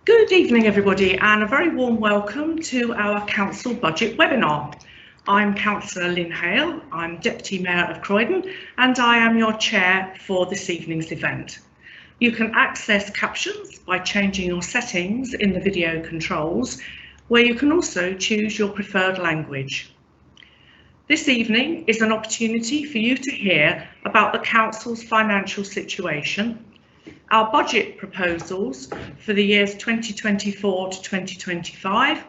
Good evening everybody, and a very warm welcome to our Council Budget webinar. I'm Councillor Lynn Hale, I'm Deputy Mayor of Croydon, and I am your chair for this evening's event. You can access captions by changing your settings in the video controls, where you can also choose your preferred language. This evening is an opportunity for you to hear about the Council's financial situation, our budget proposals for the years 2024 to 2025,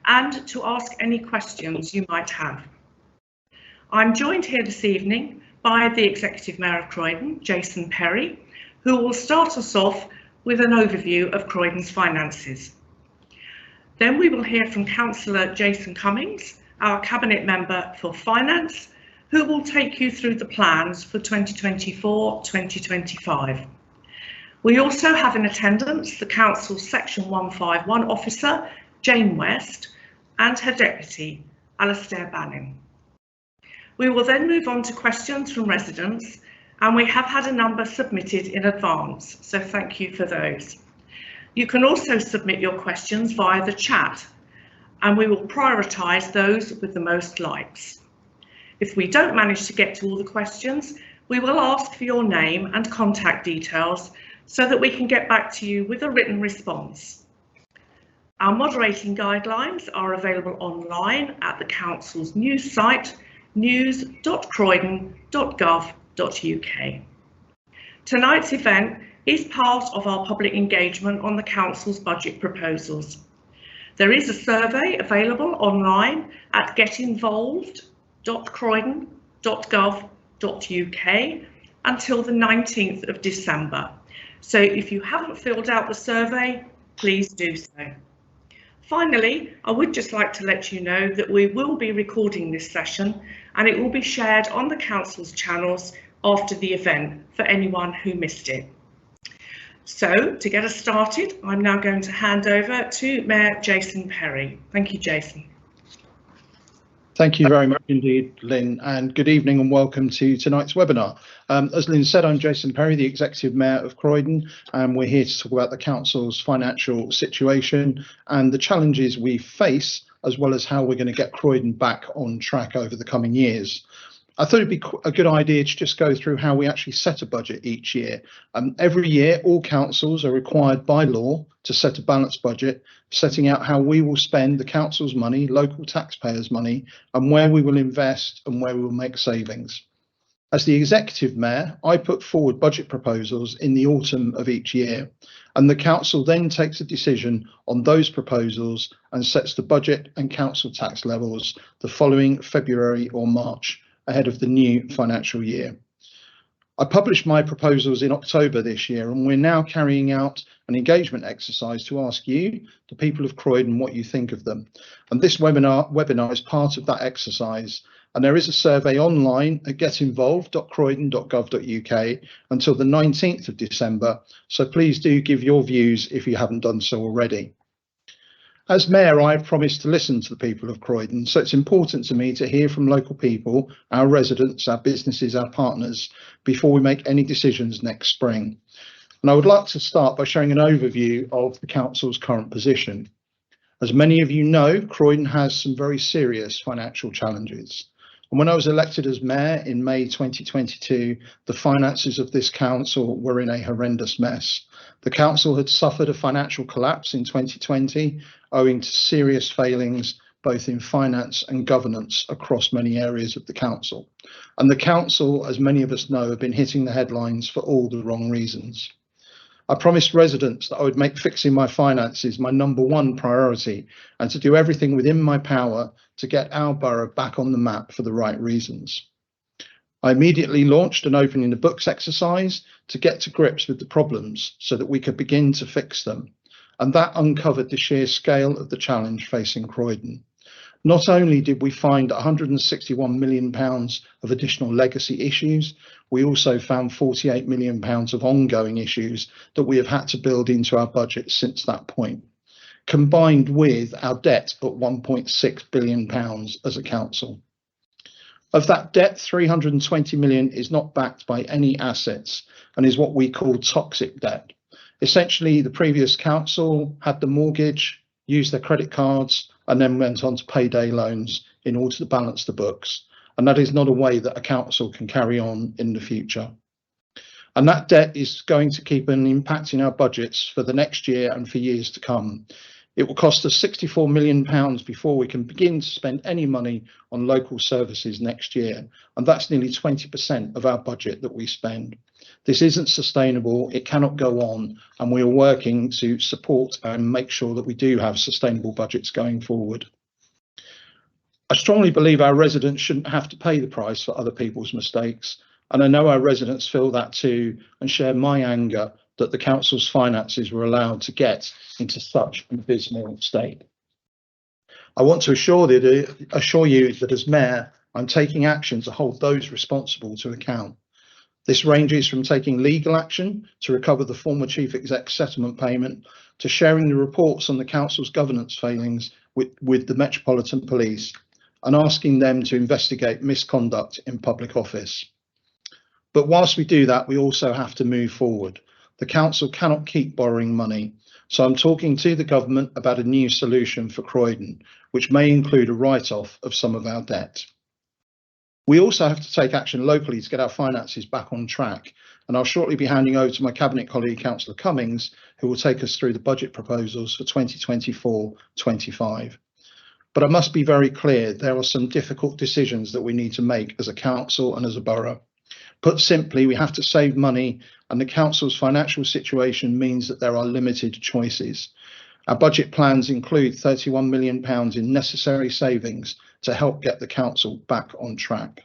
and to ask any questions you might have. I'm joined here this evening by the Executive Mayor of Croydon, Jason Perry, who will start us off with an overview of Croydon's finances. Then we will hear from Councillor Jason Cummings, our Cabinet Member for Finance, who will take you through the plans for 2024-2025. We also have in attendance the Council's Section 151 officer, Jane West, and her deputy, Alastair Banning. We will then move on to questions from residents, and we have had a number submitted in advance, so thank you for those. You can also submit your questions via the chat, and we will prioritise those with the most likes. If we don't manage to get to all the questions, we will ask for your name and contact details so that we can get back to you with a written response. Our moderating guidelines are available online at the Council's news site, news.croydon.gov.uk. Tonight's event is part of our public engagement on the Council's budget proposals. There is a survey available online at getinvolved.croydon.gov.uk until the 19th of December. So if you haven't filled out the survey, please do so. Finally, I would just like to let you know that we will be recording this session and it will be shared on the Council's channels after the event for anyone who missed it. So to get us started, I'm now going to hand over to Mayor Jason Perry. Thank you, Jason. Thank you very much indeed, Lynn, and good evening and welcome to tonight's webinar. As Lynn said, I'm Jason Perry, the Executive Mayor of Croydon, and we're here to talk about the Council's financial situation and the challenges we face, as well as how we're going to get Croydon back on track over the coming years. I thought it'd be a good idea to just go through how we actually set a budget each year. Every year, all councils are required by law to set a balanced budget, setting out how we will spend the council's money, local taxpayers' money, and where we will invest and where we will make savings. As the Executive Mayor, I put forward budget proposals in the autumn of each year, and the council then takes a decision on those proposals and sets the budget and council tax levels the following February or March, ahead of the new financial year. I published my proposals in October this year, and we're now carrying out an engagement exercise to ask you, the people of Croydon, what you think of them. And this webinar is part of that exercise. And there is a survey online at getinvolved.croydon.gov.uk until the 19th of December. So please do give your views if you haven't done so already. As Mayor, I have promised to listen to the people of Croydon, so it's important to me to hear from local people, our residents, our businesses, our partners, before we make any decisions next spring. And I would like to start by showing an overview of the Council's current position. As many of you know, Croydon has some very serious financial challenges. And when I was elected as Mayor in May 2022, the finances of this council were in a horrendous mess. The council had suffered a financial collapse in 2020, owing to serious failings both in finance and governance across many areas of the council. And the council, as many of us know, have been hitting the headlines for all the wrong reasons. I promised residents that I would make fixing my finances my #1 priority and to do everything within my power to get our borough back on the map for the right reasons. I immediately launched an opening the books exercise to get to grips with the problems so that we could begin to fix them. And that uncovered the sheer scale of the challenge facing Croydon. Not only did we find £161 million of additional legacy issues, we also found £48 million of ongoing issues that we have had to build into our budget since that point, combined with our debt at £1.6 billion as a council. Of that debt, 320 million is not backed by any assets and is what we call toxic debt. Essentially, the previous council had the mortgage, used their credit cards, and then went on to payday loans in order to balance the books. And that is not a way that a council can carry on in the future. And that debt is going to keep an impact in our budgets for the next year and for years to come. It will cost us £64 million before we can begin to spend any money on local services next year. And that's nearly 20% of our budget that we spend. This isn't sustainable. It cannot go on. And we are working to support and make sure that we do have sustainable budgets going forward. I strongly believe our residents shouldn't have to pay the price for other people's mistakes. And I know our residents feel that too and share my anger that the council's finances were allowed to get into such an abysmal state. I want to assure you that as Mayor, I'm taking action to hold those responsible to account. This ranges from taking legal action to recover the former Chief Exec settlement payment to sharing the reports on the council's governance failings with the Metropolitan Police and asking them to investigate misconduct in public office. But whilst we do that, we also have to move forward. The council cannot keep borrowing money. So I'm talking to the government about a new solution for Croydon, which may include a write-off of some of our debt. We also have to take action locally to get our finances back on track. And I'll shortly be handing over to my cabinet colleague, Councillor Cummings, who will take us through the budget proposals for 2024-25. But I must be very clear, there are some difficult decisions that we need to make as a council and as a borough. Put simply, we have to save money, and the council's financial situation means that there are limited choices. Our budget plans include £31 million in necessary savings to help get the council back on track.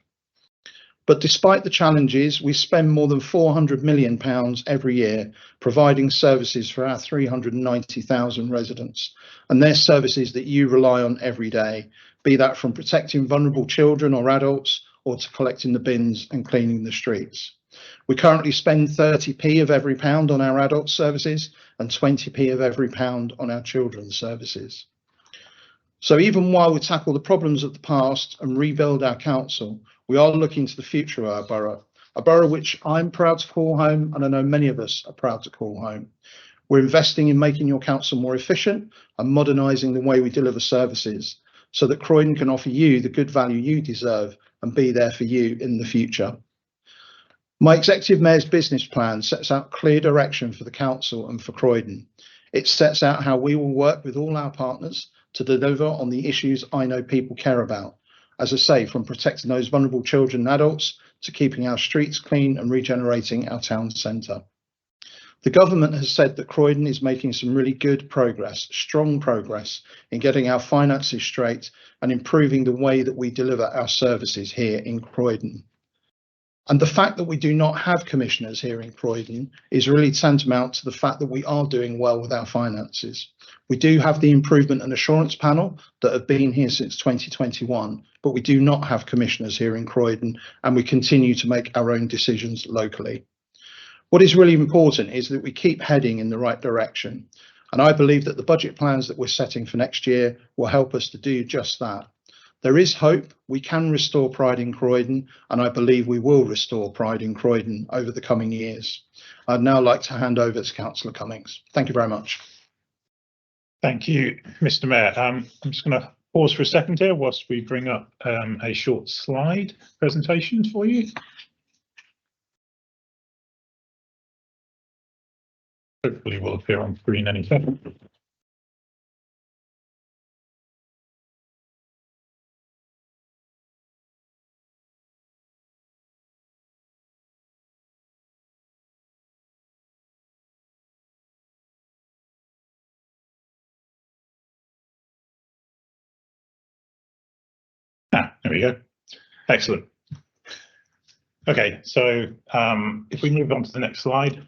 But despite the challenges, we spend more than £400 million every year providing services for our 390,000 residents, and they're services that you rely on every day, be that from protecting vulnerable children or adults, or to collecting the bins and cleaning the streets. We currently spend 30p of every pound on our adult services and 20p of every pound on our children's services. So even while we tackle the problems of the past and rebuild our council, we are looking to the future of our borough, a borough which I'm proud to call home, and I know many of us are proud to call home. We're investing in making your council more efficient and modernising the way we deliver services so that Croydon can offer you the good value you deserve and be there for you in the future. My Executive Mayor's business plan sets out clear direction for the council and for Croydon. It sets out how we will work with all our partners to deliver on the issues I know people care about. As I say, from protecting those vulnerable children and adults to keeping our streets clean and regenerating our town centre. The government has said that Croydon is making some really good progress, strong progress in getting our finances straight and improving the way that we deliver our services here in Croydon. And the fact that we do not have commissioners here in Croydon is really tantamount to the fact that we are doing well with our finances. We do have the improvement and assurance panel that have been here since 2021, but we do not have commissioners here in Croydon, and we continue to make our own decisions locally. What is really important is that we keep heading in the right direction. And I believe that the budget plans that we're setting for next year will help us to do just that. There is hope. We can restore pride in Croydon, and I believe we will restore pride in Croydon over the coming years. I'd now like to hand over to Councillor Cummings. Thank you very much. Thank you, Mr. Mayor. I'm just going to pause for a second here whilst we bring up a short slide presentation for you. Hopefully will appear on screen any second. There we go. Excellent. Okay, so if we move on to the next slide.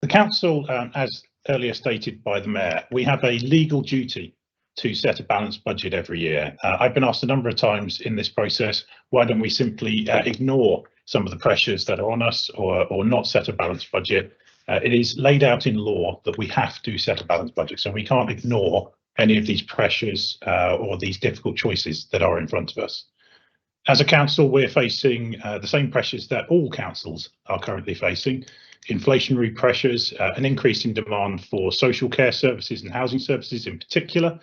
The council, as earlier stated by the Mayor, we have a legal duty to set a balanced budget every year. I've been asked a number of times in this process, why don't we simply ignore some of the pressures that are on us or not set a balanced budget? It is laid out in law that we have to set a balanced budget, so we can't ignore any of these pressures or these difficult choices that are in front of us. As a council, we're facing the same pressures that all councils are currently facing. inflationary pressures, an increase in demand for social care services and housing services in particular,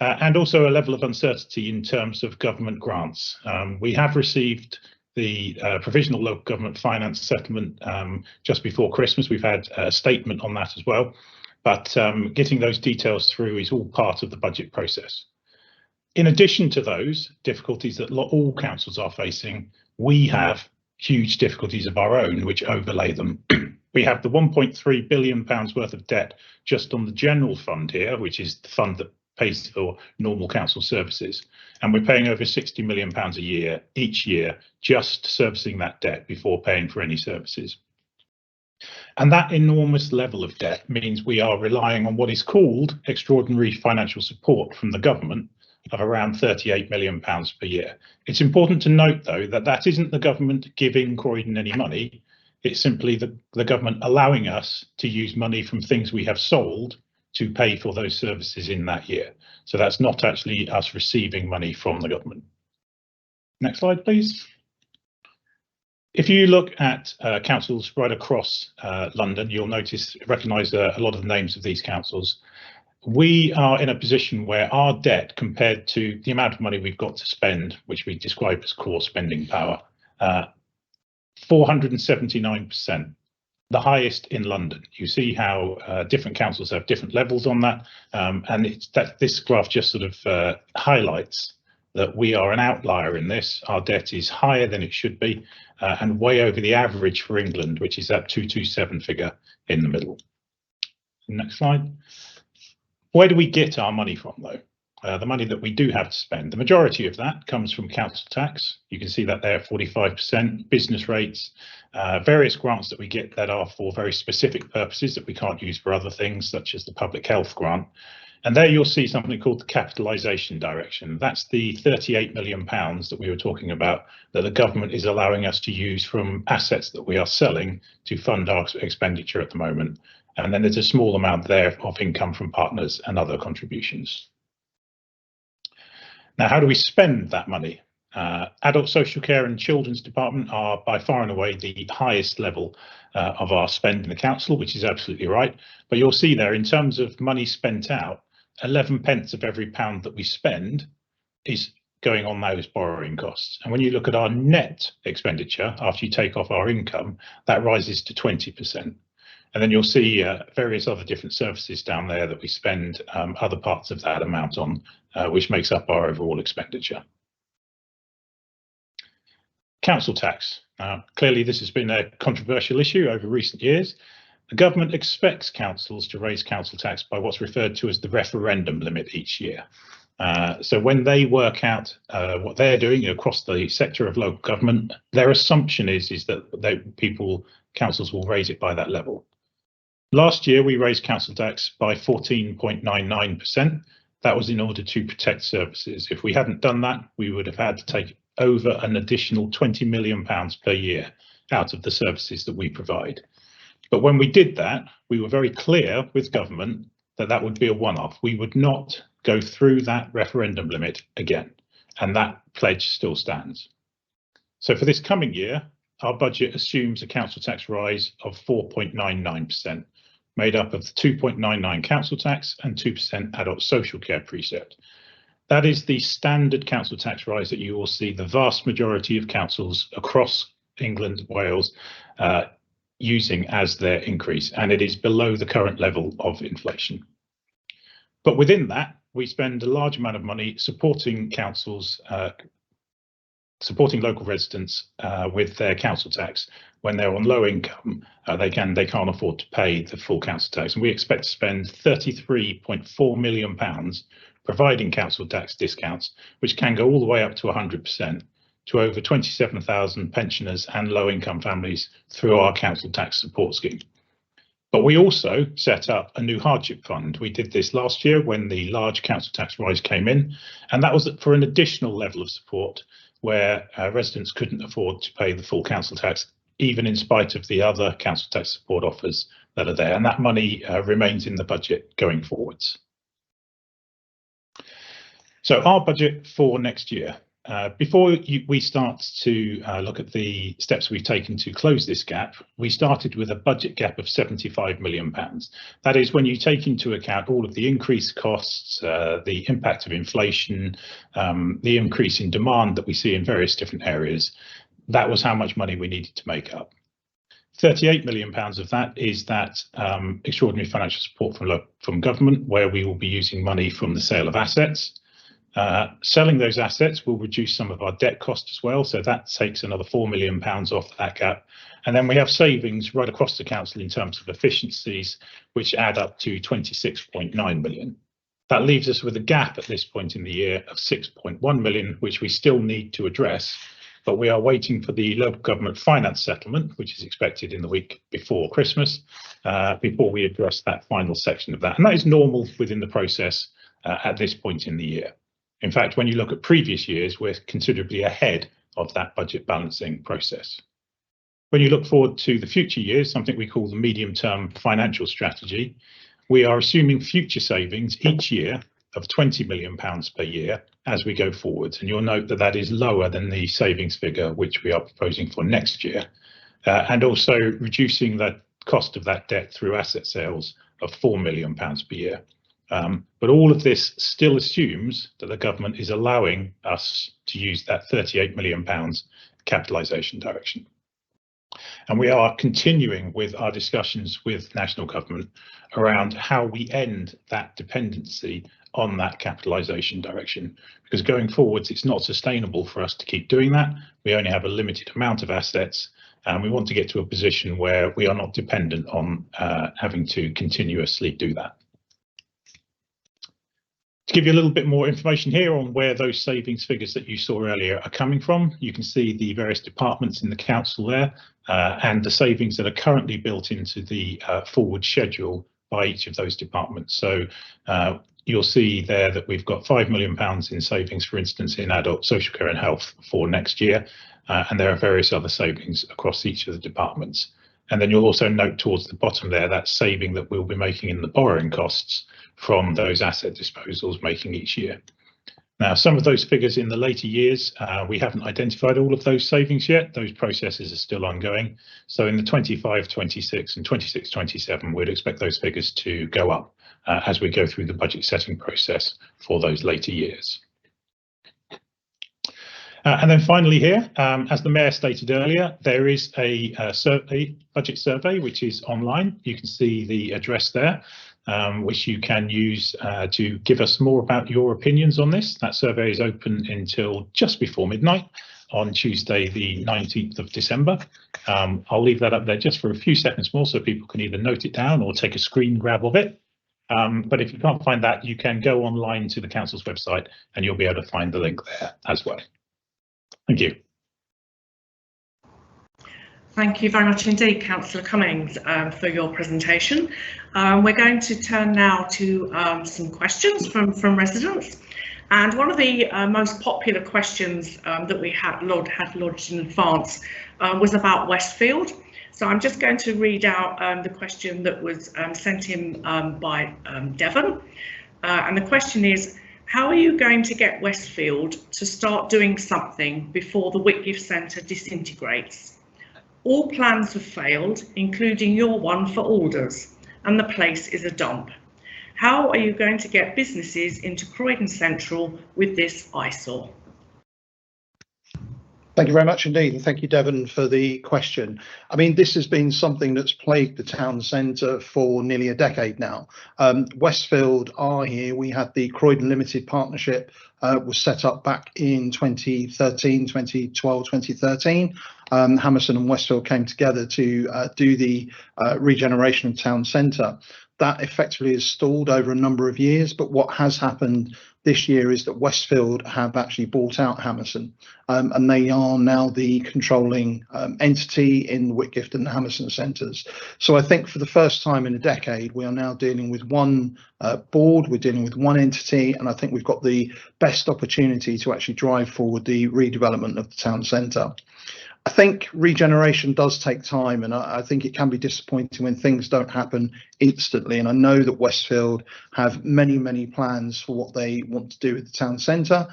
and also a level of uncertainty in terms of government grants. We have received the provisional local government finance settlement just before Christmas. We've had a statement on that as well, but getting those details through is all part of the budget process. In addition to those difficulties that all councils are facing, we have huge difficulties of our own which overlay them. We have the £1.3 billion worth of debt just on the general fund here, which is the fund that pays for normal council services, and we're paying over £60 million a year each year just servicing that debt before paying for any services. And that enormous level of debt means we are relying on what is called extraordinary financial support from the government of around £38 million per year. It's important to note, though, that that isn't the government giving Croydon any money. It's simply the government allowing us to use money from things we have sold to pay for those services in that year. So that's not actually us receiving money from the government. Next slide, please. If you look at councils right across London, you'll recognise a lot of the names of these councils. We are in a position where our debt compared to the amount of money we've got to spend, which we describe as core spending power, 479%. The highest in London. You see how different councils have different levels on that, and this graph just sort of highlights that we are an outlier in this. Our debt is higher than it should be, and way over the average for England, which is that 227 figure in the middle. Next slide. Where do we get our money from, though? The money that we do have to spend, the majority of that comes from council tax. You can see that there, 45%, business rates, various grants that we get that are for very specific purposes that we can't use for other things, such as the public health grant. And there you'll see something called the capitalisation direction. That's the £38 million that we were talking about that the government is allowing us to use from assets that we are selling to fund our expenditure at the moment. And then there's a small amount there of income from partners and other contributions. Now, how do we spend that money? Adult social care and children's department are by far and away the highest level of our spend in the council, which is absolutely right. But you'll see there, in terms of money spent out, 11 pence of every pound that we spend is going on those borrowing costs. And when you look at our net expenditure, after you take off our income, that rises to 20%. And then you'll see various other different services down there that we spend other parts of that amount on, which makes up our overall expenditure. Council tax. Clearly, this has been a controversial issue over recent years. The government expects councils to raise council tax by what's referred to as the referendum limit each year. So when they work out what they're doing across the sector of local government, their assumption is that councils will raise it by that level. Last year, we raised council tax by 14.99%. That was in order to protect services. If we hadn't done that, we would have had to take over an additional £20 million per year out of the services that we provide. But when we did that, we were very clear with government that that would be a one-off. We would not go through that referendum limit again, and that pledge still stands. So for this coming year, our budget assumes a council tax rise of 4.99%, made up of the 2.99 council tax and 2% adult social care precept. That is the standard council tax rise that you will see the vast majority of councils across England, Wales, using as their increase, and it is below the current level of inflation. But within that, we spend a large amount of money supporting councils, supporting local residents with their council tax. When they're on low income, they can't afford to pay the full council tax, and we expect to spend £33.4 million providing council tax discounts, which can go all the way up to 100%, to over 27,000 pensioners and low-income families through our council tax support scheme. But we also set up a new hardship fund. We did this last year when the large council tax rise came in, and that was for an additional level of support where residents couldn't afford to pay the full council tax, even in spite of the other council tax support offers that are there. And that money remains in the budget going forwards. So our budget for next year. before we start to look at the steps we've taken to close this gap, we started with a budget gap of £75 million. That is when you take into account all of the increased costs, the impact of inflation, the increase in demand that we see in various different areas. That was how much money we needed to make up. £38 million of that is that extraordinary financial support from government, where we will be using money from the sale of assets. Selling those assets will reduce some of our debt cost as well, so that takes another £4 million off that gap. And then we have savings right across the council in terms of efficiencies, which add up to 26.9 million. That leaves us with a gap at this point in the year of 6.1 million, which we still need to address, but we are waiting for the local government finance settlement, which is expected in the week before Christmas, before we address that final section of that. And that is normal within the process at this point in the year. In fact, when you look at previous years, we're considerably ahead of that budget balancing process. When you look forward to the future years, something we call the medium-term financial strategy, we are assuming future savings each year of £20 million per year as we go forward. And you'll note that that is lower than the savings figure which we are proposing for next year, and also reducing the cost of that debt through asset sales of £4 million per year. But all of this still assumes that the government is allowing us to use that £38 million capitalisation direction. And we are continuing with our discussions with national government around how we end that dependency on that capitalisation direction, because going forwards, it's not sustainable for us to keep doing that. We only have a limited amount of assets, and we want to get to a position where we are not dependent on having to continuously do that. To give you a little bit more information here on where those savings figures that you saw earlier are coming from, you can see the various departments in the council there, and the savings that are currently built into the forward schedule by each of those departments. So you'll see there that we've got £5 million in savings, for instance, in adult social care and health for next year, and there are various other savings across each of the departments. And then you'll also note towards the bottom there that saving that we'll be making in the borrowing costs from those asset disposals making each year. Now, some of those figures in the later years, we haven't identified all of those savings yet. Those processes are still ongoing. So in the 25-26 and 26-27, we'd expect those figures to go up as we go through the budget setting process for those later years. And then finally here, as the Mayor stated earlier, there is a budget survey which is online. You can see the address there, which you can use to give us more about your opinions on this. That survey is open until just before midnight on Tuesday, the 19th of December. I'll leave that up there just for a few seconds more so people can either note it down or take a screen grab of it. But if you can't find that, you can go online to the council's website and you'll be able to find the link there as well. Thank you. Thank you very much indeed, Councillor Cummings, for your presentation. We're going to turn now to some questions from residents. And one of the most popular questions that we had lodged in advance was about Westfield. So I'm just going to read out the question that was sent in by Devon. And the question is, how are you going to get Westfield to start doing something before the Whitgift Centre disintegrates? All plans have failed, including your one for Alders, and the place is a dump. How are you going to get businesses into Croydon Central with this eyesore? Thank you very much indeed, and thank you, Devon, for the question. I mean, this has been something that's plagued the town centre for nearly a decade now. Westfield are here. We had the Croydon Limited Partnership was set up back in 2013, 2012, 2013. Hammerson and Westfield came together to do the regeneration of town centre. That effectively has stalled over a number of years, but what has happened this year is that Westfield have actually bought out Hammerson, and they are now the controlling entity in the Whitgift and the Hammerson centres. So I think for the first time in a decade, we are now dealing with one board, we're dealing with one entity, and I think we've got the best opportunity to actually drive forward the redevelopment of the town centre. I think regeneration does take time, and I think it can be disappointing when things don't happen instantly. And I know that Westfield have many plans for what they want to do with the town centre.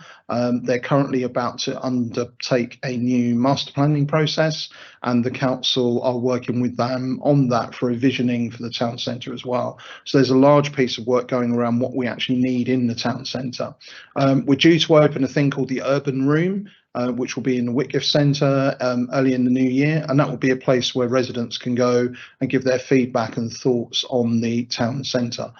They're currently about to undertake a new master planning process, and the council are working with them on that for a visioning for the town centre as well. So there's a large piece of work going around what we actually need in the town centre. We're due to open a thing called the Urban Room, which will be in the Whitgift Centre early in the new year, and that will be a place where residents can go and give their feedback and thoughts on the town centre.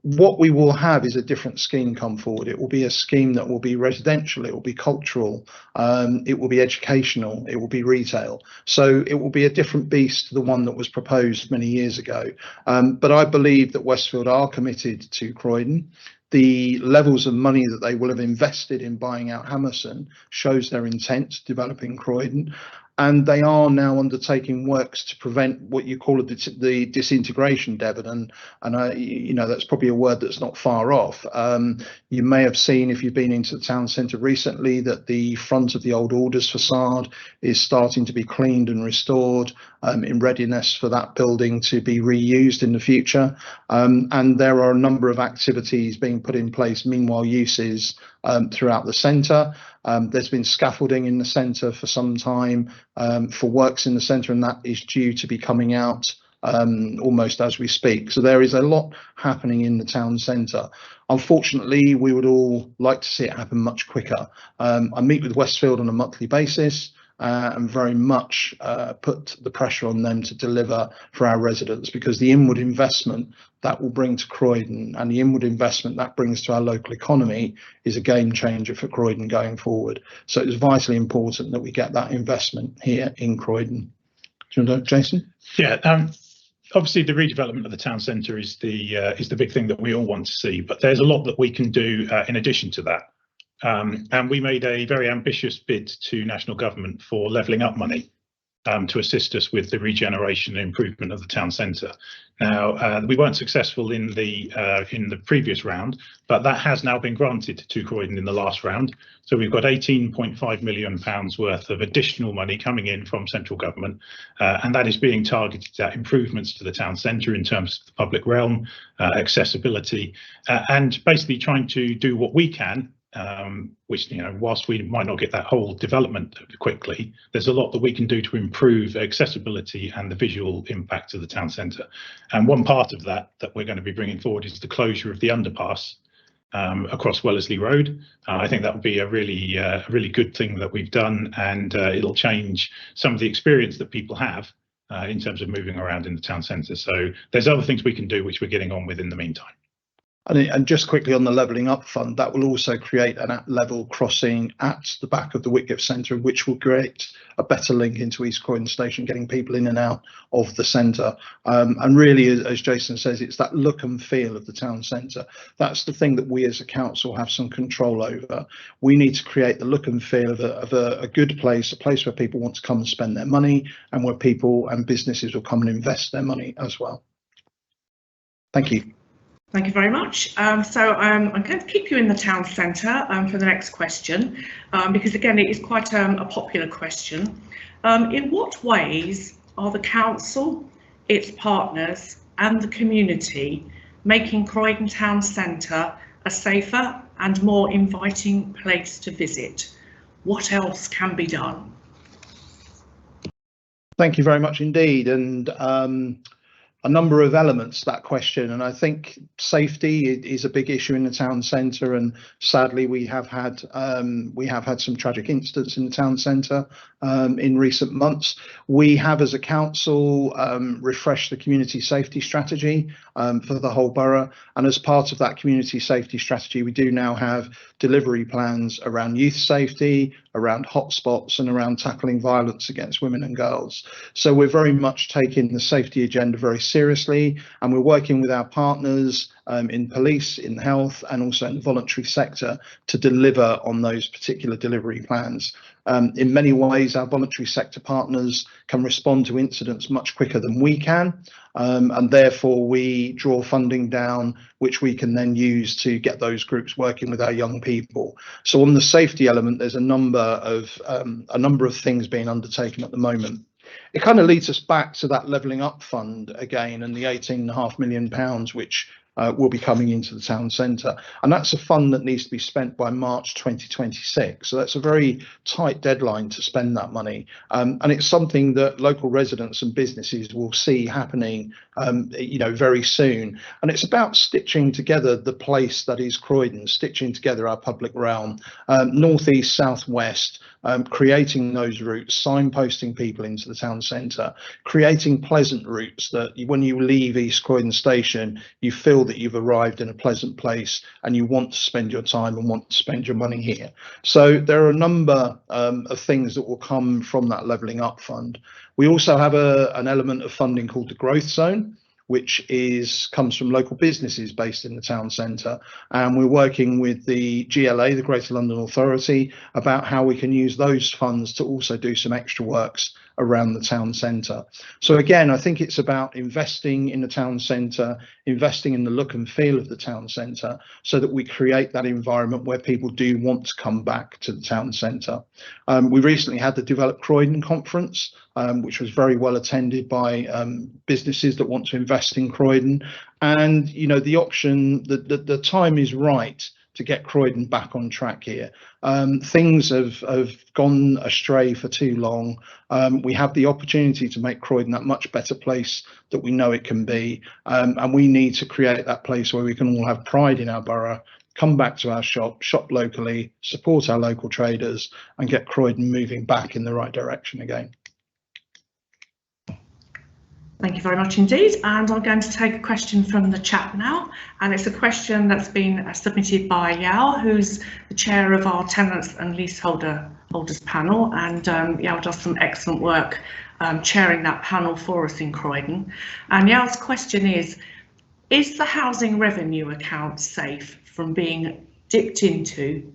What we will have is a different scheme come forward. It will be a scheme that will be residential, it will be cultural, it will be educational, it will be retail. So it will be a different beast to the one that was proposed many years ago. But I believe that Westfield are committed to Croydon. The levels of money that they will have invested in buying out Hammerson shows their intent developing Croydon, and they are now undertaking works to prevent what you call the disintegration, Devon, and you know, that's probably a word that's not far off. You may have seen, if you've been into the town centre recently, that the front of the old Orders facade is starting to be cleaned and restored in readiness for that building to be reused in the future. And there are a number of activities being put in place, meanwhile uses throughout the centre. There's been scaffolding in the centre for some time for works in the centre, and that is due to be coming out almost as we speak. So there is a lot happening in the town centre. Unfortunately, we would all like to see it happen much quicker. I meet with Westfield on a monthly basis and very much put the pressure on them to deliver for our residents, because the inward investment that will bring to Croydon and the inward investment that brings to our local economy is a game changer for Croydon going forward. So it's vitally important that we get that investment here in Croydon. Do you want to, Jason? Yeah, obviously the redevelopment of the town centre is the big thing that we all want to see, but there's a lot that we can do in addition to that. And we made a very ambitious bid to national government for levelling up money to assist us with the regeneration and improvement of the town centre. Now, we weren't successful in the previous round, but that has now been granted to Croydon in the last round. So we've got £18.5 million worth of additional money coming in from central government, and that is being targeted at improvements to the town centre in terms of the public realm, accessibility, and basically trying to do what we can. Which, you know, whilst we might not get that whole development quickly, there's a lot that we can do to improve accessibility and the visual impact of the town centre. And one part of that we're going to be bringing forward is the closure of the underpass across Wellesley Road. I think that would be a really good thing that we've done, and it'll change some of the experience that people have in terms of moving around in the town centre. So there's other things we can do which we're getting on with in the meantime. And just quickly on the levelling up fund, that will also create an at-level crossing at the back of the Whitgift Centre, which will create a better link into East Croydon Station, getting people in and out of the centre. And really, as Jason says, it's that look and feel of the town centre. That's the thing that we as a council have some control over. We need to create the look and feel of a good place, a place where people want to come and spend their money, and where people and businesses will come and invest their money as well. Thank you. Thank you very much. So I'm going to keep you in the town centre for the next question, because again, it is quite a popular question. In what ways are the council, its partners and the community making Croydon town centre a safer and more inviting place to visit? What else can be done? Thank you very much indeed. And a number of elements to that question, and I think safety is a big issue in the town centre, and sadly we have had some tragic incidents in the town centre in recent months. We have, as a council, refreshed the community safety strategy for the whole borough, and as part of that community safety strategy we do now have delivery plans around youth safety, around hotspots, and around tackling violence against women and girls. So we're very much taking the safety agenda very seriously, and we're working with our partners in police, in health, and also in the voluntary sector to deliver on those particular delivery plans. In many ways, our voluntary sector partners can respond to incidents much quicker than we can, and therefore we draw funding down, which we can then use to get those groups working with our young people. So on the safety element, there's a number of things being undertaken at the moment. It kind of leads us back to that levelling up fund again, and the £18.5 million which will be coming into the town centre, and that's a fund that needs to be spent by March 2026. So that's a very tight deadline to spend that money, and it's something that local residents and businesses will see happening, very soon. And it's about stitching together the place that is Croydon, stitching together our public realm, north east, south west. Creating those routes, signposting people into the town centre, creating pleasant routes that when you leave East Croydon station, you feel that you've arrived in a pleasant place and you want to spend your time and want to spend your money here. So there are a number of things that will come from that levelling up fund. We also have an element of funding called the Growth Zone, which comes from local businesses based in the town centre, and we're working with the GLA, the Greater London Authority, about how we can use those funds to also do some extra works around the town centre. So again, I think it's about investing in the town centre, investing in the look and feel of the town centre, so that we create that environment where people do want to come back to the town centre. We recently had the Develop Croydon conference, which was very well attended by businesses that want to invest in Croydon, and the time is right to get Croydon back on track here. Things have gone astray for too long. We have the opportunity to make Croydon that much better place that we know it can be, and we need to create that place where we can all have pride in our borough, come back to our shop locally, support our local traders, and get Croydon moving back in the right direction again. Thank you very much indeed, and I'm going to take a question from the chat now, and it's a question that's been submitted by Yao, who's the chair of our tenants and leaseholders panel, and Yao does some excellent work chairing that panel for us in Croydon. And Yao's question is the housing revenue account safe from being dipped into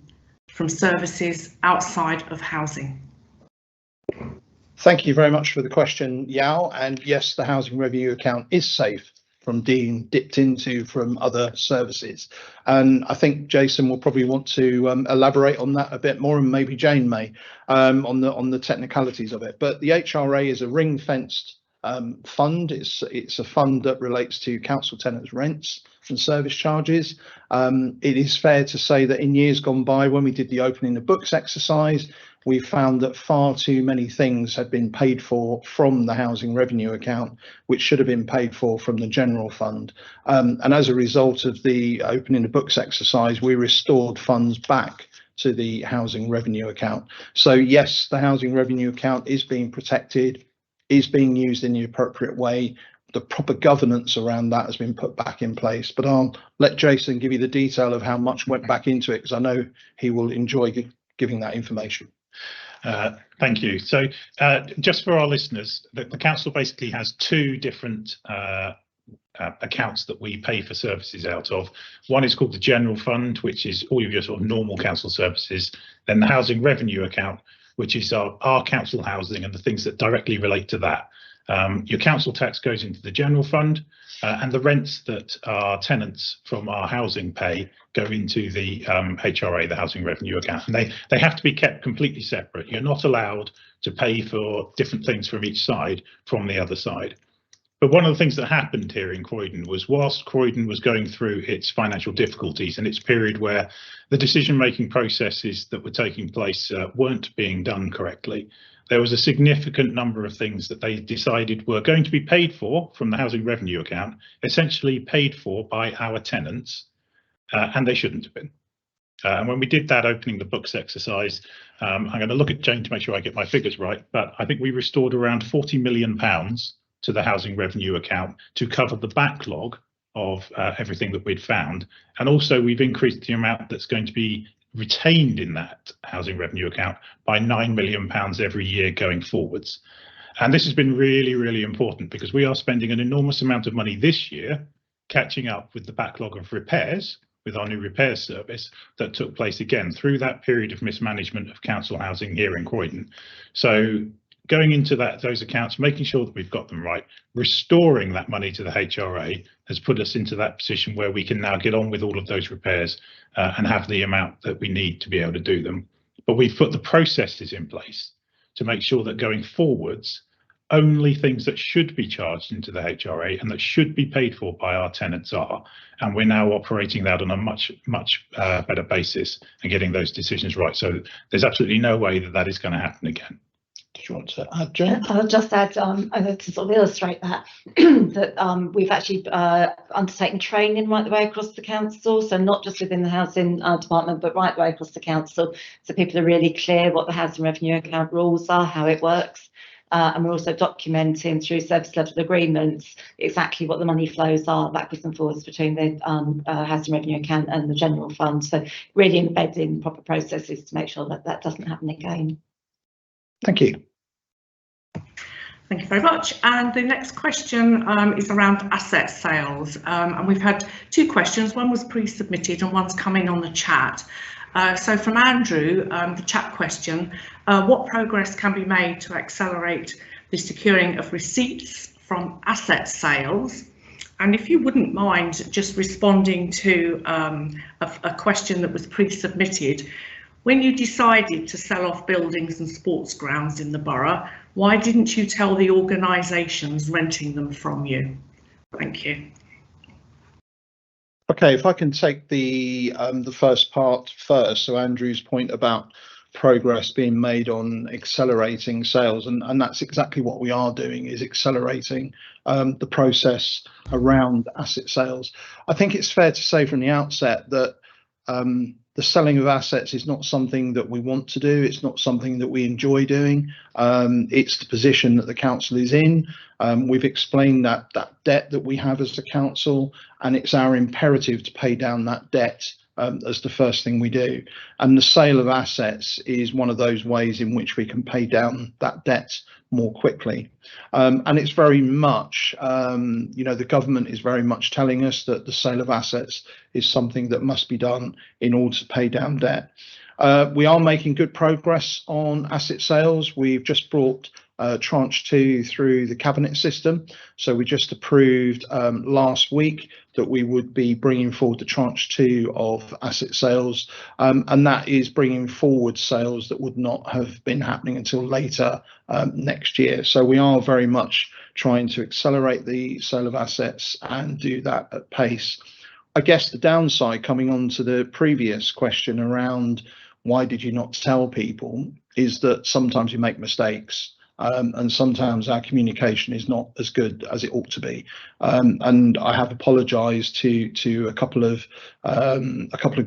from services outside of housing? Thank you very much for the question, Yao. And yes, the housing revenue account is safe from being dipped into from other services. And I think Jason will probably want to elaborate on that a bit more, and maybe Jane may, on the technicalities of it. But the HRA is a ring-fenced fund. It's a fund that relates to council tenants' rents and service charges. It is fair to say that in years gone by, when we did the opening the books exercise, we found that far too many things had been paid for from the housing revenue account, which should have been paid for from the general fund. And as a result of the opening the books exercise, we restored funds back to the housing revenue account. So yes, the housing revenue account is being protected, is being used in the appropriate way. The proper governance around that has been put back in place, but I'll let Jason give you the detail of how much went back into it, because I know he will enjoy giving that information. Thank you. So just for our listeners, the council basically has two different accounts that we pay for services out of. One is called the general fund, which is all of your sort of normal council services. Then the housing revenue account, which is our council housing and the things that directly relate to that. Your council tax goes into the general fund, and the rents that our tenants from our housing pay go into the HRA, the housing revenue account, and they have to be kept completely separate. You're not allowed to pay for different things from each side from the other side. But one of the things that happened here in Croydon was, whilst Croydon was going through its financial difficulties and its period where the decision-making processes that were taking place weren't being done correctly, there was a significant number of things that they decided were going to be paid for from the housing revenue account, essentially paid for by our tenants, and they shouldn't have been. And when we did that opening the books exercise, I'm going to look at Jane to make sure I get my figures right, but I think we restored around £40 million to the housing revenue account to cover the backlog of everything that we'd found. And also we've increased the amount that's going to be retained in that housing revenue account by £9 million every year going forwards. And this has been really, really important, because we are spending an enormous amount of money this year catching up with the backlog of repairs with our new repairs service that took place again through that period of mismanagement of council housing here in Croydon. So going into those accounts, making sure that we've got them right, restoring that money to the HRA has put us into that position where we can now get on with all of those repairs and have the amount that we need to be able to do them. But we've put the processes in place to make sure that going forwards, only things that should be charged into the HRA and that should be paid for by our tenants are, and we're now operating that on a much better basis and getting those decisions right. So there's absolutely no way that that is going to happen again. Did you want to add, Jane? I'll just add to sort of illustrate that that we've actually undertaken training right the way across the council, so not just within the housing department, but right the way across the council, so people are really clear what the housing revenue account rules are, how it works. And we're also documenting through service level agreements exactly what the money flows are backwards and forwards between the housing revenue account and the general fund. So really embedding proper processes to make sure that that doesn't happen again. Thank you. Thank you very much. And the next question is around asset sales. And we've had two questions. One was pre-submitted and one's coming on the chat. So from Andrew, the chat question, what progress can be made to accelerate the securing of receipts from asset sales? And if you wouldn't mind just responding to a question that was pre-submitted, when you decided to sell off buildings and sports grounds in the borough, why didn't you tell the organisations renting them from you? Thank you. Okay, if I can take the first part first. So Andrew's point about progress being made on accelerating sales, and that's exactly what we are doing, is accelerating the process around asset sales. I think it's fair to say from the outset that the selling of assets is not something that we want to do. It's not something that we enjoy doing. It's the position that the council is in. We've explained that debt that we have as the council, and it's our imperative to pay down that debt as the first thing we do. And the sale of assets is one of those ways in which we can pay down that debt more quickly. And it's very much, the government is very much telling us that the sale of assets is something that must be done in order to pay down debt. We are making good progress on asset sales. We've just brought tranche 2 through the cabinet system. So we just approved last week that we would be bringing forward the tranche 2 of asset sales, and that is bringing forward sales that would not have been happening until later next year. So we are very much trying to accelerate the sale of assets and do that at pace. I guess the downside, coming on to the previous question around why did you not tell people, is that sometimes you make mistakes. And sometimes our communication is not as good as it ought to be, and I have apologised to a couple of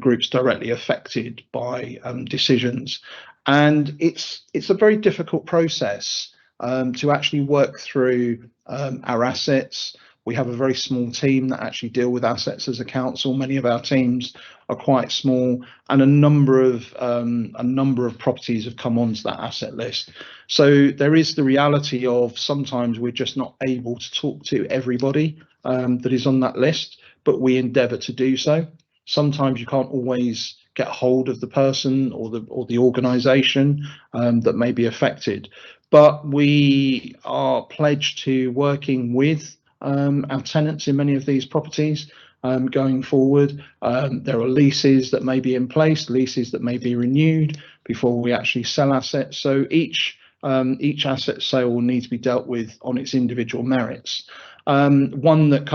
groups directly affected by decisions, and it's a very difficult process to actually work through our assets. We have a very small team that actually deal with assets as a council. Many of our teams are quite small, and a number of properties have come onto that asset list. So there is the reality of sometimes we're just not able to talk to everybody that is on that list, but we endeavour to do so. Sometimes you can't always get hold of the person or the organisation that may be affected, but we are pledged to working with our tenants in many of these properties going forward. There are leases that may be in place, leases that may be renewed before we actually sell assets. So each asset sale will need to be dealt with on its individual merits. One that's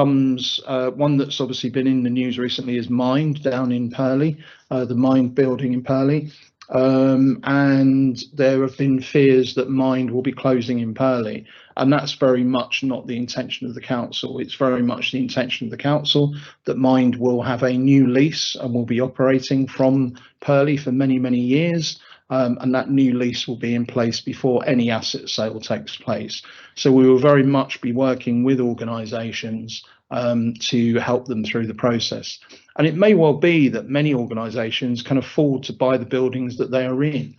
obviously been in the news recently is Mind down in Purley, the Mind building in Purley. And there have been fears that Mind will be closing in Purley, and that's very much not the intention of the council. It's very much the intention of the council that Mind will have a new lease and will be operating from Purley for many, many years, and that new lease will be in place before any asset sale takes place. So we will very much be working with organisations to help them through the process. And it may well be that many organisations can afford to buy the buildings that they are in.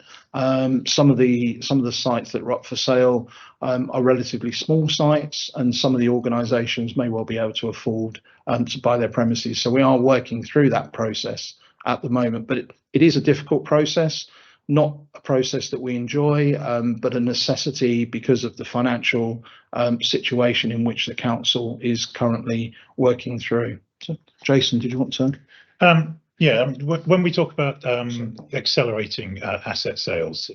Some of the sites that are up for sale are relatively small sites, and some of the organisations may well be able to afford to buy their premises. So we are working through that process at the moment, but it is a difficult process, not a process that we enjoy, but a necessity because of the financial situation in which the council is currently working through. So, Jason, did you want to? When we talk about accelerating asset sales,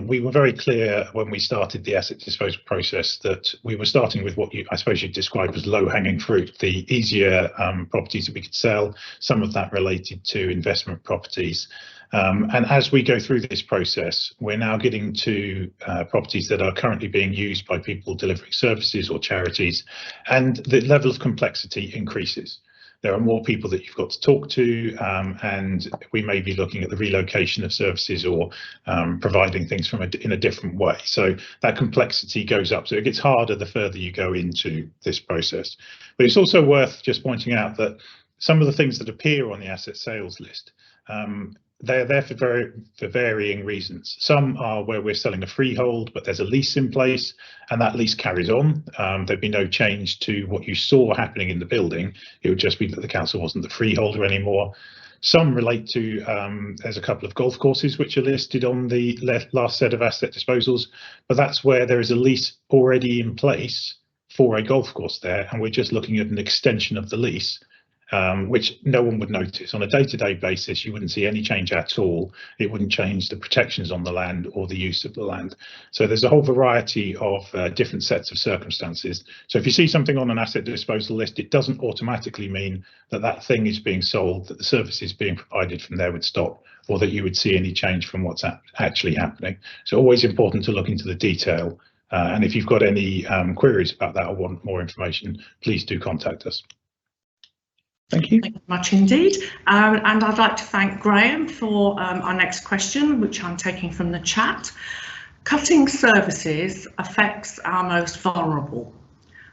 we were very clear when we started the asset disposal process that we were starting with what I suppose you'd describe as low-hanging fruit, the easier properties that we could sell, some of that related to investment properties. And as we go through this process, we're now getting to properties that are currently being used by people delivering services or charities, and the level of complexity increases. There are more people that you've got to talk to, and we may be looking at the relocation of services or providing things in a different way. So that complexity goes up. So it gets harder the further you go into this process. But it's also worth just pointing out that some of the things that appear on the asset sales list, they're there for varying reasons. Some are where we're selling a freehold, but there's a lease in place, and that lease carries on. There'd be no change to what you saw happening in the building. It would just be that the council wasn't the freeholder anymore. Some relate to, there's a couple of golf courses which are listed on the last set of asset disposals, but that's where there is a lease already in place for a golf course there, and we're just looking at an extension of the lease. Which no one would notice. On a day-to-day basis, you wouldn't see any change at all. It wouldn't change the protections on the land or the use of the land. So there's a whole variety of different sets of circumstances. So if you see something on an asset disposal list, it doesn't automatically mean that that thing is being sold, that the services being provided from there would stop, or that you would see any change from what's actually happening. So always important to look into the detail. And if you've got any queries about that or want more information, please do contact us. Thank you. Thank you much indeed. And I'd like to thank Graham for our next question, which I'm taking from the chat. Cutting services affects our most vulnerable.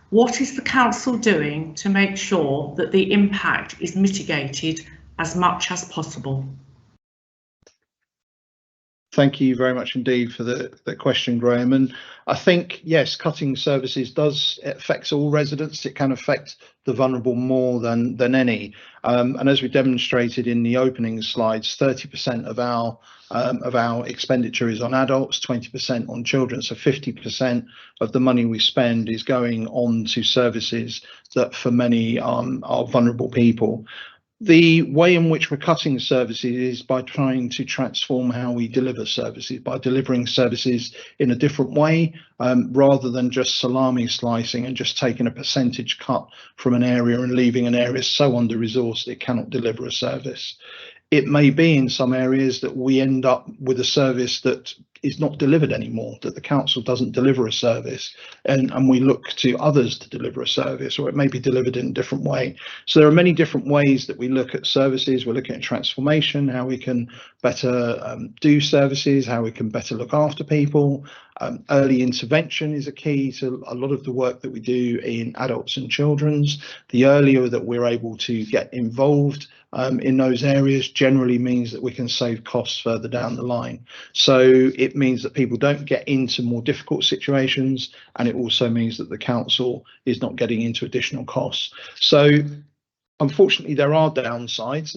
What is the council doing to make sure that the impact is mitigated as much as possible? Thank you very much indeed for the question, Graham. And I think, yes, cutting services affects all residents. It can affect the vulnerable more than any. And as we demonstrated in the opening slides, 30% of our expenditure is on adults, 20% on children. So 50% of the money we spend is going on to services that for many are vulnerable people. The way in which we're cutting services is by trying to transform how we deliver services, by delivering services in a different way, rather than just salami slicing and just taking a percentage cut from an area and leaving an area so under-resourced it cannot deliver a service. It may be in some areas that we end up with a service that is not delivered anymore, that the council doesn't deliver a service, and we look to others to deliver a service, or it may be delivered in a different way. So there are many different ways that we look at services. We're looking at transformation, how we can better do services, how we can better look after people. Early intervention is a key to a lot of the work that we do in adults and children's. The earlier that we're able to get involved in those areas generally means that we can save costs further down the line. So it means that people don't get into more difficult situations, and it also means that the council is not getting into additional costs. So unfortunately, there are downsides.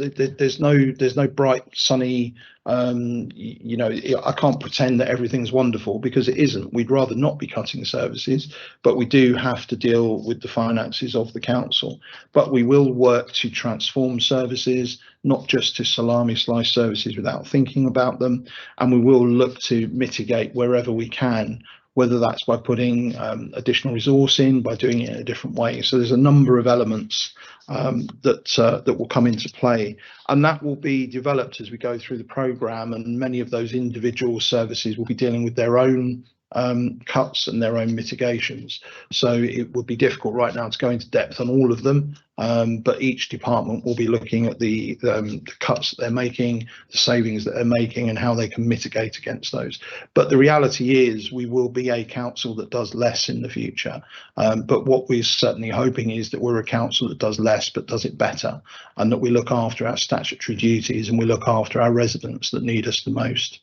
There's no bright, sunny, I can't pretend that everything's wonderful, because it isn't. We'd rather not be cutting services, but we do have to deal with the finances of the council. But we will work to transform services, not just to salami slice services without thinking about them. And we will look to mitigate wherever we can, whether that's by putting additional resource in, by doing it in a different way. So there's a number of elements that will come into play, and that will be developed as we go through the programme, and many of those individual services will be dealing with their own cuts and their own mitigations. So it would be difficult right now to go into depth on all of them, but each department will be looking at the cuts that they're making, the savings that they're making, and how they can mitigate against those. But the reality is we will be a council that does less in the future. But what we're certainly hoping is that we're a council that does less but does it better, and that we look after our statutory duties and we look after our residents that need us the most.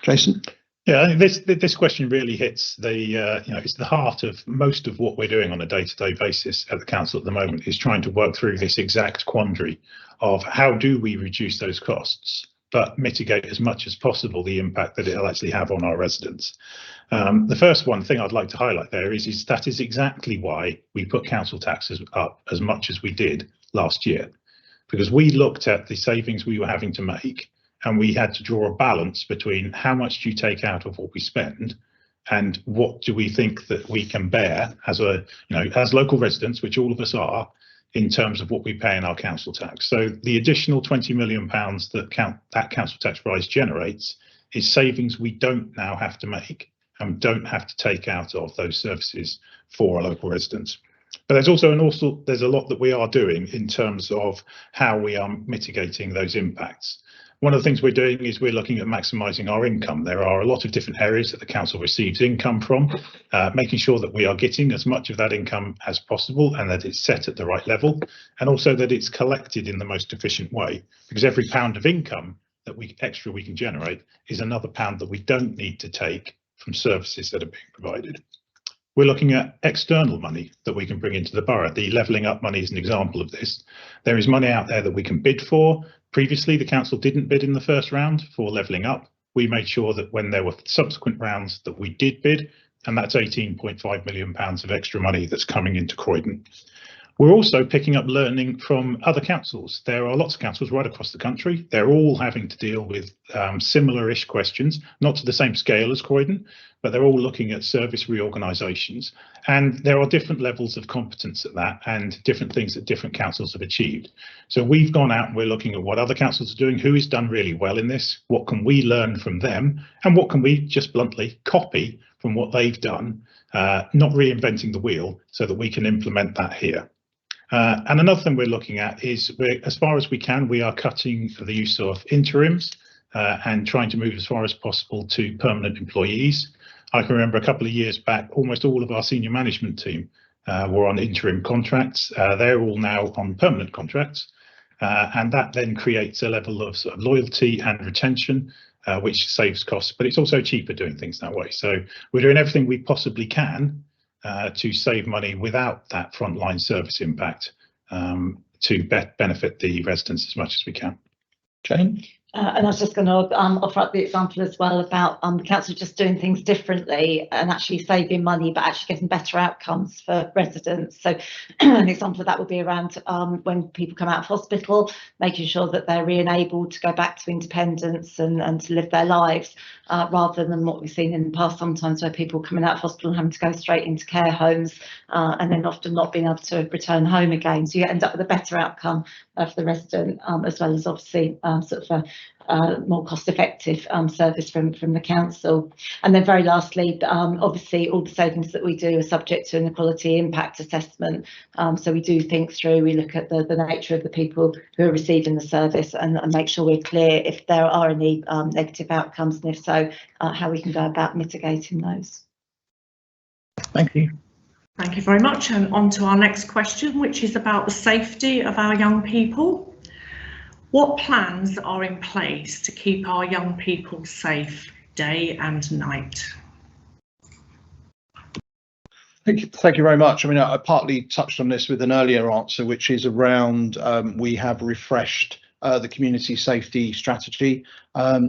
Jason? Yeah, I think this question really hits the it's the heart of most of what we're doing on a day-to-day basis at the council at the moment, is trying to work through this exact quandary of how do we reduce those costs but mitigate as much as possible the impact that it'll actually have on our residents. The first one thing I'd like to highlight there is that is exactly why we put council taxes up as much as we did last year, because we looked at the savings we were having to make, and we had to draw a balance between how much do you take out of what we spend and what do we think that we can bear as as local residents, which all of us are, in terms of what we pay in our council tax. So the additional £20 million that council tax rise generates is savings we don't now have to make and don't have to take out of those services for our local residents. But there's also there's a lot that we are doing in terms of how we are mitigating those impacts. One of the things we're doing is we're looking at maximising our income. There are a lot of different areas that the council receives income from, making sure that we are getting as much of that income as possible and that it's set at the right level, and also that it's collected in the most efficient way, because every pound of income that we can generate is another pound that we don't need to take from services that are being provided. We're looking at external money that we can bring into the borough. The levelling up money is an example of this. There is money out there that we can bid for. Previously, the council didn't bid in the first round for levelling up. We made sure that when there were subsequent rounds that we did bid, and that's £18.5 million of extra money that's coming into Croydon. We're also picking up learning from other councils. There are lots of councils right across the country. They're all having to deal with similar-ish questions, not to the same scale as Croydon, but they're all looking at service reorganisations. And there are different levels of competence at that and different things that different councils have achieved. So we've gone out and we're looking at what other councils are doing, who has done really well in this, what can we learn from them, and what can we just bluntly copy from what they've done, not reinventing the wheel, so that we can implement that here. And another thing we're looking at is, as far as we can, we are cutting the use of interims and trying to move as far as possible to permanent employees. I can remember a couple of years back, almost all of our senior management team were on interim contracts. They're all now on permanent contracts. And that then creates a level of sort of loyalty and retention, which saves costs, but it's also cheaper doing things that way. So we're doing everything we possibly can to save money without that frontline service impact, to benefit the residents as much as we can. Jane? And I was just going to offer up the example as well about the council just doing things differently and actually saving money, but actually getting better outcomes for residents. So an example of that would be around when people come out of hospital, making sure that they're re-enabled to go back to independence and to live their lives, rather than what we've seen in the past sometimes, where people coming out of hospital and having to go straight into care homes and then often not being able to return home again. So you end up with a better outcome for the resident, as well as obviously sort of a more cost-effective service from the council. And then very lastly, obviously all the savings that we do are subject to an equality impact assessment. So we do think through, we look at the nature of the people who are receiving the service and make sure we're clear if there are any negative outcomes, and if so, how we can go about mitigating those. Thank you. Thank you very much. And on to our next question, which is about the safety of our young people. What plans are in place to keep our young people safe day and night? Thank you very much. I mean, I partly touched on this with an earlier answer, which is around we have refreshed the community safety strategy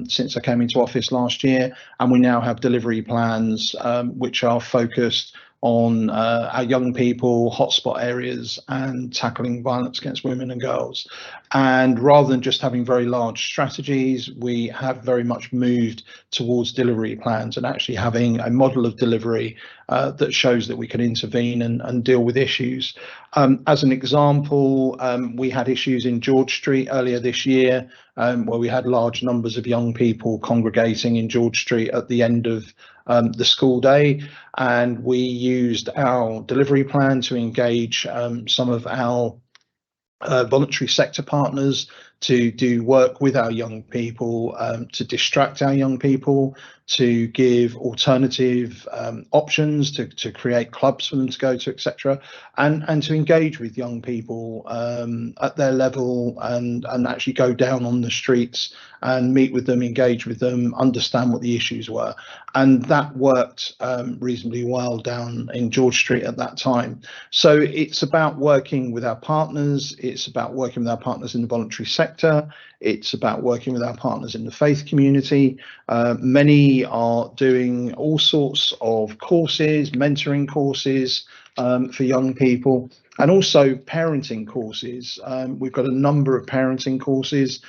since I came into office last year, and we now have delivery plans which are focused on our young people, hotspot areas, and tackling violence against women and girls. And rather than just having very large strategies, we have very much moved towards delivery plans and actually having a model of delivery that shows that we can intervene and deal with issues. As an example, we had issues in George Street earlier this year, where we had large numbers of young people congregating in George Street at the end of the school day, and we used our delivery plan to engage some of our voluntary sector partners to do work with our young people, to distract our young people, to give alternative options, to create clubs for them to go to, etc., and to engage with young people at their level, and actually go down on the streets and meet with them, engage with them, understand what the issues were. And that worked reasonably well down in George Street at that time. So it's about working with our partners, it's about working with our partners in the voluntary sector, it's about working with our partners in the faith community. Many are doing all sorts of courses, mentoring courses for young people, and also parenting courses. We've got a number of parenting courses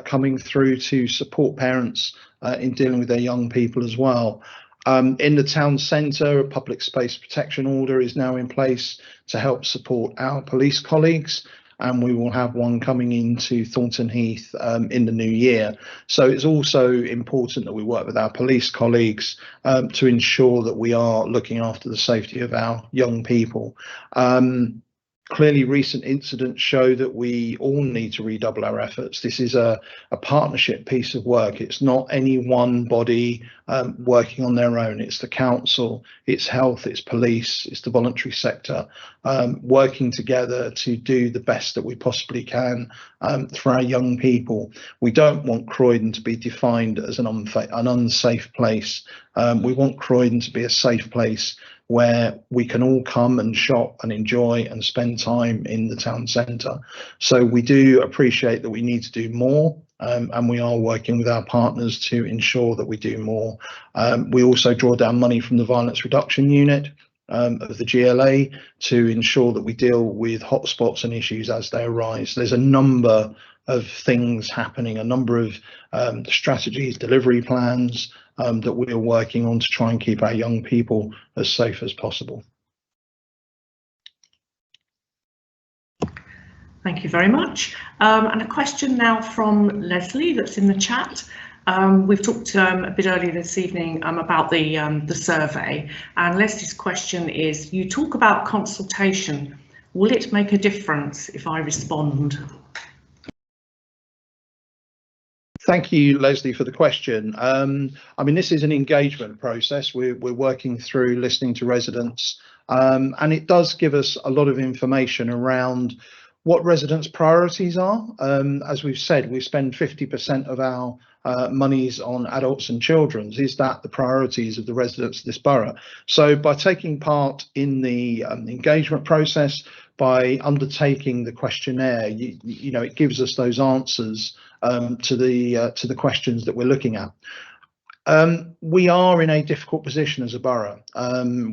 coming through to support parents in dealing with their young people as well. In the town centre, a public space protection order is now in place to help support our police colleagues, and we will have one coming into Thornton Heath in the new year. So it's also important that we work with our police colleagues to ensure that we are looking after the safety of our young people. Clearly, recent incidents show that we all need to redouble our efforts. This is a partnership piece of work. It's not any one body working on their own. It's the council, it's health, it's police, it's the voluntary sector working together to do the best that we possibly can for our young people. We don't want Croydon to be defined as an unsafe place. We want Croydon to be a safe place where we can all come and shop and enjoy and spend time in the town centre. So we do appreciate that we need to do more, and we are working with our partners to ensure that we do more. We also draw down money from the Violence Reduction Unit of the GLA to ensure that we deal with hotspots and issues as they arise. There's a number of things happening, a number of strategies, delivery plans that we are working on to try and keep our young people as safe as possible. Thank you very much. And a question now from Leslie that's in the chat. We've talked a bit earlier this evening about the survey, and Leslie's question is, you talk about consultation. Will it make a difference if I respond? Thank you, Leslie, for the question. I mean, this is an engagement process. We're working through listening to residents, and it does give us a lot of information around what residents' priorities are. As we've said, we spend 50% of our monies on adults and children. Is that the priorities of the residents of this borough? So by taking part in the engagement process, by undertaking the questionnaire, you know, it gives us those answers to the questions that we're looking at. We are in a difficult position as a borough.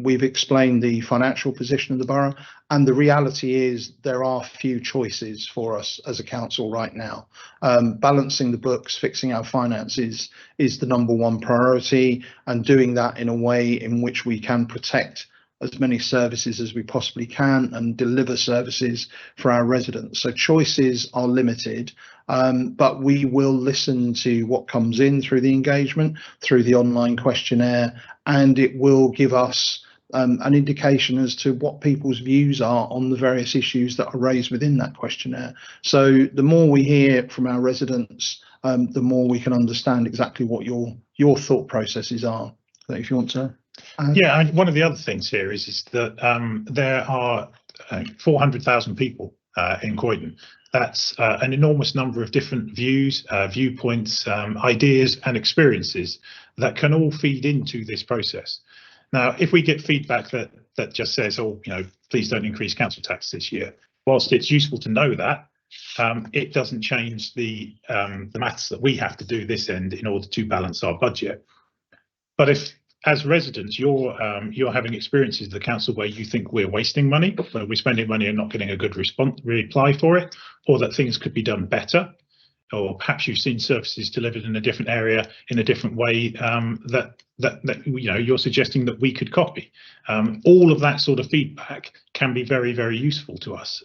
We've explained the financial position of the borough, and the reality is there are few choices for us as a council right now. Balancing the books, fixing our finances is the #1 priority, and doing that in a way in which we can protect as many services as we possibly can and deliver services for our residents. So choices are limited, but we will listen to what comes in through the engagement, through the online questionnaire, and it will give us an indication as to what people's views are on the various issues that are raised within that questionnaire. So the more we hear from our residents, the more we can understand exactly what your thought processes are. So if you want to. Yeah, one of the other things here is that there are 400,000 people in Croydon. That's an enormous number of different views, viewpoints, ideas and experiences that can all feed into this process. Now, if we get feedback that just says, oh, you know, please don't increase council tax this year, whilst it's useful to know that, it doesn't change the maths that we have to do this end in order to balance our budget. But if, as residents, you're having experiences of the council where you think we're wasting money, where we're spending money and not getting a good reply for it, or that things could be done better, or perhaps you've seen services delivered in a different area in a different way that that you're suggesting that we could copy. All of that sort of feedback can be very, very useful to us.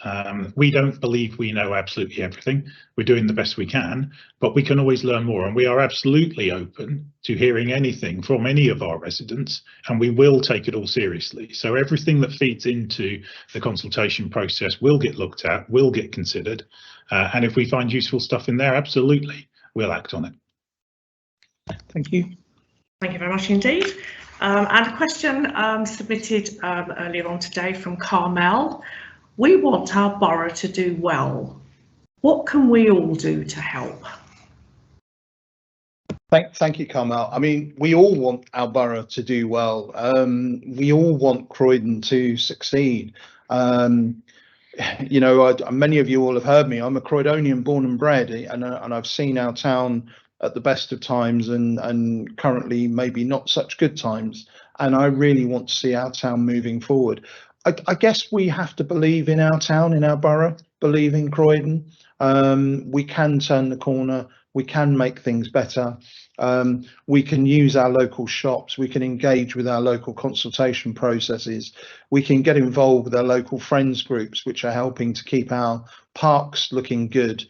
We don't believe we know absolutely everything. We're doing the best we can, but we can always learn more, and we are absolutely open to hearing anything from any of our residents, and we will take it all seriously. So everything that feeds into the consultation process will get looked at, will get considered, and if we find useful stuff in there, absolutely, we'll act on it. Thank you. Thank you very much indeed. And a question submitted earlier on today from Carmel. We want our borough to do well. What can we all do to help? Thank you, Carmel. I mean, we all want our borough to do well. We all want Croydon to succeed. You know, many of you all have heard me. I'm a Croydonian born and bred, and I've seen our town at the best of times and currently maybe not such good times. And I really want to see our town moving forward. I guess we have to believe in our town, in our borough, believe in Croydon. We can turn the corner. We can make things better. We can use our local shops. We can engage with our local consultation processes. We can get involved with our local friends groups, which are helping to keep our parks looking good.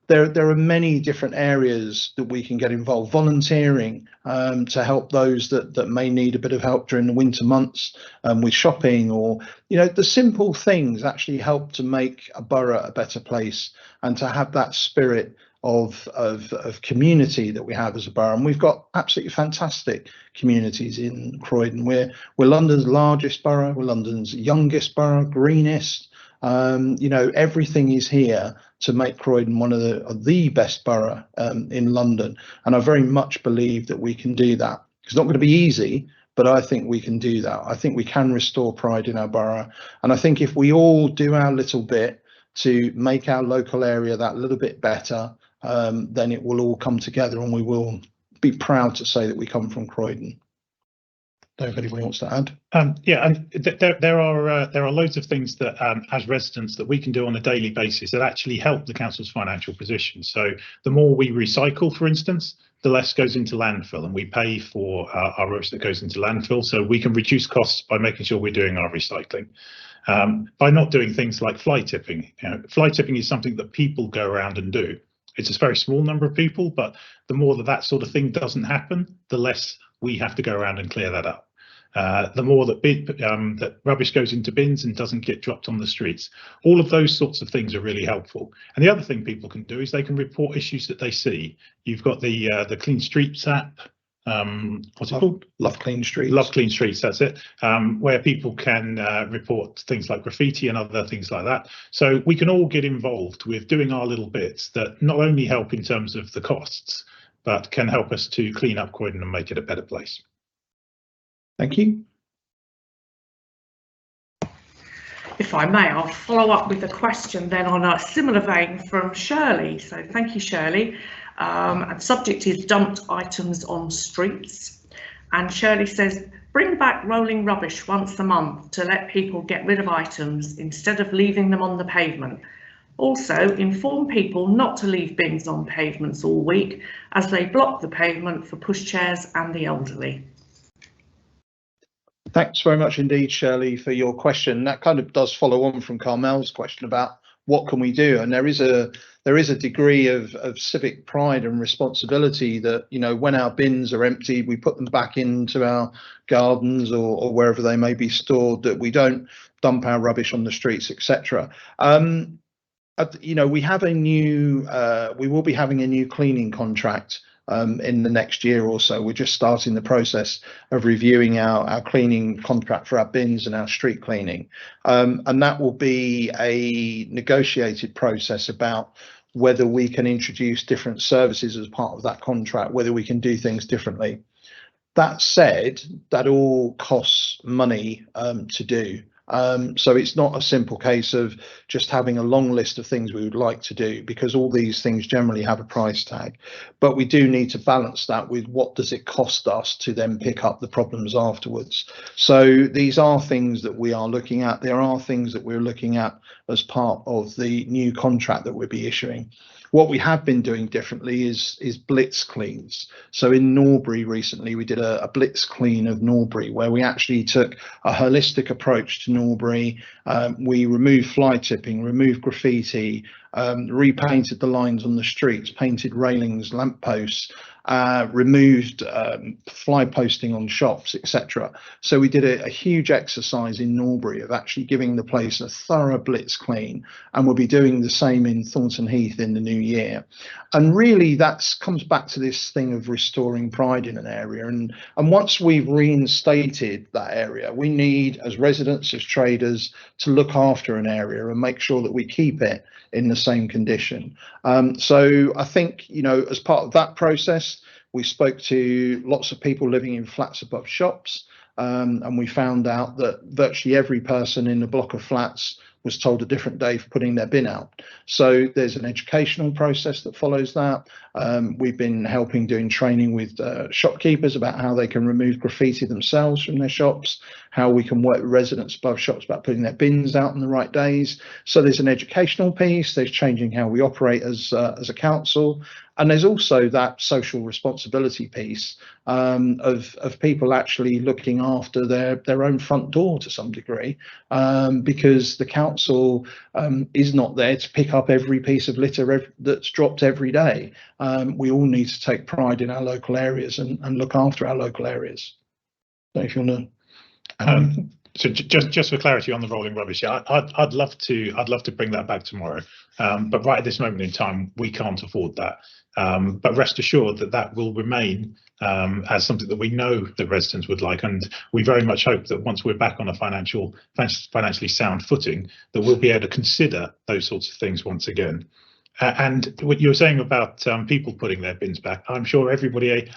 There are many different areas that we can get involved. Volunteering to help those that may need a bit of help during the winter months with shopping, or the simple things actually help to make a borough a better place, and to have that spirit of community that we have as a borough. And we've got absolutely fantastic communities in Croydon. We're London's largest borough, we're London's youngest borough, greenest. Everything is here to make Croydon one of the best borough in London, and I very much believe that we can do that. It's not going to be easy, but I think we can do that. I think we can restore pride in our borough, and I think if we all do our little bit to make our local area that little bit better, then it will all come together, and we will be proud to say that we come from Croydon. If anybody wants to add? Yeah, and there are loads of things that as residents that we can do on a daily basis that actually help the council's financial position. So the more we recycle, for instance, the less goes into landfill, and we pay for our rubbish that goes into landfill. So we can reduce costs by making sure we're doing our recycling. By not doing things like fly tipping. Fly tipping is something that people go around and do. It's a very small number of people, but the more that sort of thing doesn't happen, the less we have to go around and clear that up. The more that rubbish goes into bins and doesn't get dropped on the streets. All of those sorts of things are really helpful. And the other thing people can do is they can report issues that they see. You've got the Clean Streets app. What's it called? Love Clean Streets. Love Clean Streets, that's it. Where people can report things like graffiti and other things like that. So we can all get involved with doing our little bits that not only help in terms of the costs, but can help us to clean up Croydon and make it a better place. Thank you. If I may, I'll follow up with a question then on a similar vein from Shirley. So thank you, Shirley. And subject is dumped items on streets. And Shirley says, bring back rolling rubbish once a month to let people get rid of items instead of leaving them on the pavement. Also, inform people not to leave bins on pavements all week, as they block the pavement for pushchairs and the elderly. Thanks very much indeed, Shirley, for your question. That kind of does follow on from Carmel's question about what can we do, and there is a degree of civic pride and responsibility that, when our bins are empty, we put them back into our gardens or wherever they may be stored, that we don't dump our rubbish on the streets, etc. We have we will be having a new cleaning contract in the next year or so. We're just starting the process of reviewing our cleaning contract for our bins and our street cleaning, and that will be a negotiated process about whether we can introduce different services as part of that contract, whether we can do things differently. That said, that all costs money to do. So it's not a simple case of just having a long list of things we would like to do, because all these things generally have a price tag. But we do need to balance that with what does it cost us to then pick up the problems afterwards. So these are things that we are looking at. There are things that we're looking at as part of the new contract that we'll be issuing. What we have been doing differently is blitz cleans. So in Norbury recently, we did a blitz clean of Norbury, where we actually took a holistic approach to Norbury. We removed fly tipping, removed graffiti, repainted the lines on the streets, painted railings, lampposts, removed fly posting on shops, etc. So we did a huge exercise in Norbury of actually giving the place a thorough blitz clean, and we'll be doing the same in Thornton Heath in the new year. And really that comes back to this thing of restoring pride in an area, and once we've reinstated that area, we need, as residents, as traders, to look after an area and make sure that we keep it in the same condition. So I think, you know, as part of that process, we spoke to lots of people living in flats above shops, and we found out that virtually every person in a block of flats was told a different day for putting their bin out. So there's an educational process that follows that. We've been helping doing training with shopkeepers about how they can remove graffiti themselves from their shops, how we can work with residents above shops about putting their bins out on the right days. So there's an educational piece, there's changing how we operate as a council, and there's also that social responsibility piece of people actually looking after their own front door to some degree, because the council is not there to pick up every piece of litter that's dropped every day. We all need to take pride in our local areas and look after our local areas. So if you want to. So just for clarity on the rolling rubbish, I'd love to bring that back tomorrow, but right at this moment in time we can't afford that. But rest assured that will remain as something that we know that residents would like, and we very much hope that once we're back on a financially sound footing, that we'll be able to consider those sorts of things once again. And what you were saying about people putting their bins back, I'm sure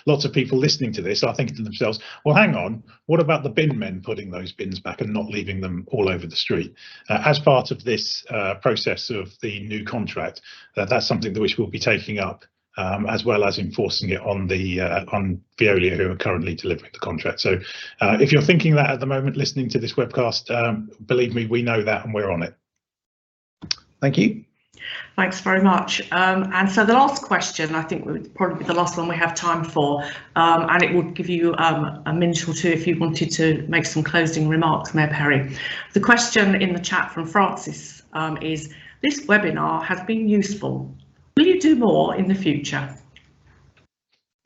lots of people listening to this are thinking to themselves, well, hang on, what about the bin men putting those bins back and not leaving them all over the street? As part of this process of the new contract, that's something that which we'll be taking up, as well as enforcing it on Veolia, who are currently delivering the contract. So if you're thinking that at the moment, listening to this webcast, believe me, we know that and we're on it. Thank you. Thanks very much. And so the last question, I think, would probably be the last one we have time for, and it would give you a minute or two if you wanted to make some closing remarks, Mayor Perry. The question in the chat from Francis is, this webinar has been useful. Will you do more in the future?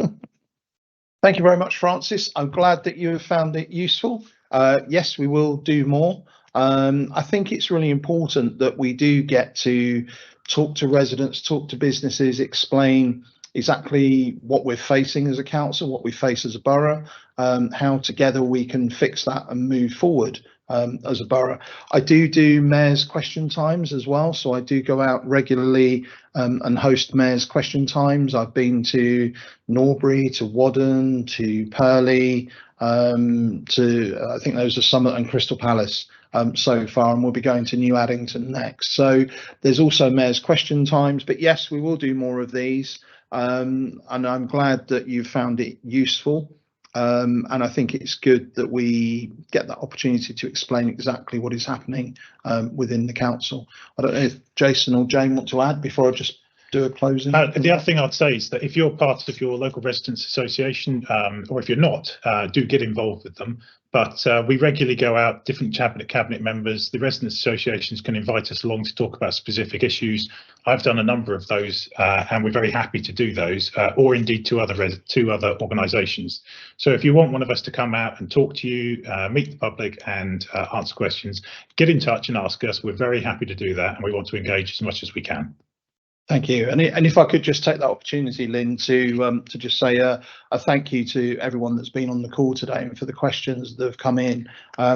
Thank you very much, Francis. I'm glad that you have found it useful. Yes, we will do more. I think it's really important that we do get to talk to residents, talk to businesses, explain exactly what we're facing as a council, what we face as a borough, how together we can fix that and move forward as a borough. I do mayor's question times as well, so I do go out regularly and host mayor's question times. I've been to Norbury, to Wadden, to Purley, to I think those are Summit and Crystal Palace so far, and we'll be going to New Addington next. So there's also mayor's question times, but yes, we will do more of these, and I'm glad that you found it useful. And I think it's good that we get that opportunity to explain exactly what is happening within the council. I don't know if Jason or Jane want to add before I just do a closing. The other thing I'd say is that if you're part of your local residents association, or if you're not, do get involved with them. But we regularly go out, different cabinet members, the residents associations can invite us along to talk about specific issues. I've done a number of those, and we're very happy to do those, or indeed two other organisations. So if you want one of us to come out and talk to you, meet the public and answer questions, get in touch and ask us. We're very happy to do that, and we want to engage as much as we can. Thank you. And if I could just take that opportunity, Lynn, to just say a thank you to everyone that's been on the call today and for the questions that have come in,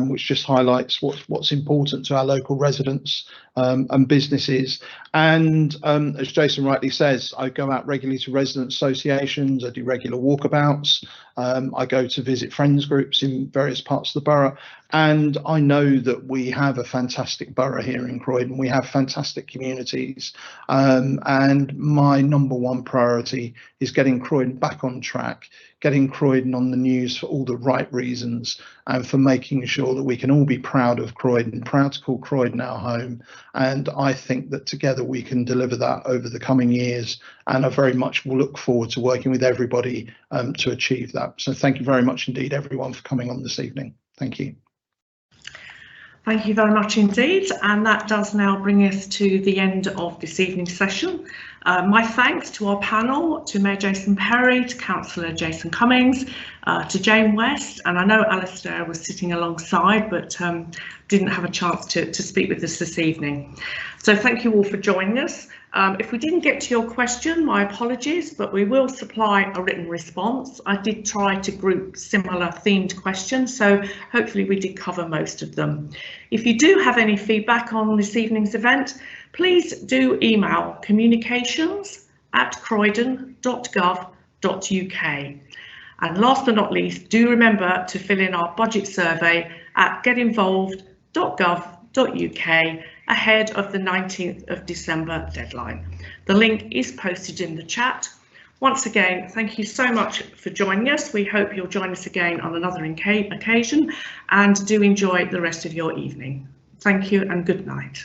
which just highlights what's important to our local residents and businesses. And as Jason rightly says, I go out regularly to resident associations, I do regular walkabouts, I go to visit friends groups in various parts of the borough, and I know that we have a fantastic borough here in Croydon. We have fantastic communities. and my number one priority is getting Croydon back on track, getting Croydon on the news for all the right reasons, and for making sure that we can all be proud of Croydon, proud to call Croydon our home. And I think that together we can deliver that over the coming years, and I very much will look forward to working with everybody to achieve that. So thank you very much indeed, everyone, for coming on this evening. Thank you. Thank you very much indeed, and that does now bring us to the end of this evening's session. My thanks to our panel, to Mayor Jason Perry, to Councillor Jason Cummings, to Jane West, and I know Alistair was sitting alongside but didn't have a chance to speak with us this evening. So thank you all for joining us. If we didn't get to your question, my apologies, but we will supply a written response. I did try to group similar themed questions, so hopefully we did cover most of them. If you do have any feedback on this evening's event, please do email communications@croydon.gov.uk. And last but not least, do remember to fill in our budget survey at getinvolved.gov.uk ahead of the 19th of December deadline. The link is posted in the chat. Once again, thank you so much for joining us. We hope you'll join us again on another occasion, and do enjoy the rest of your evening. Thank you and good night.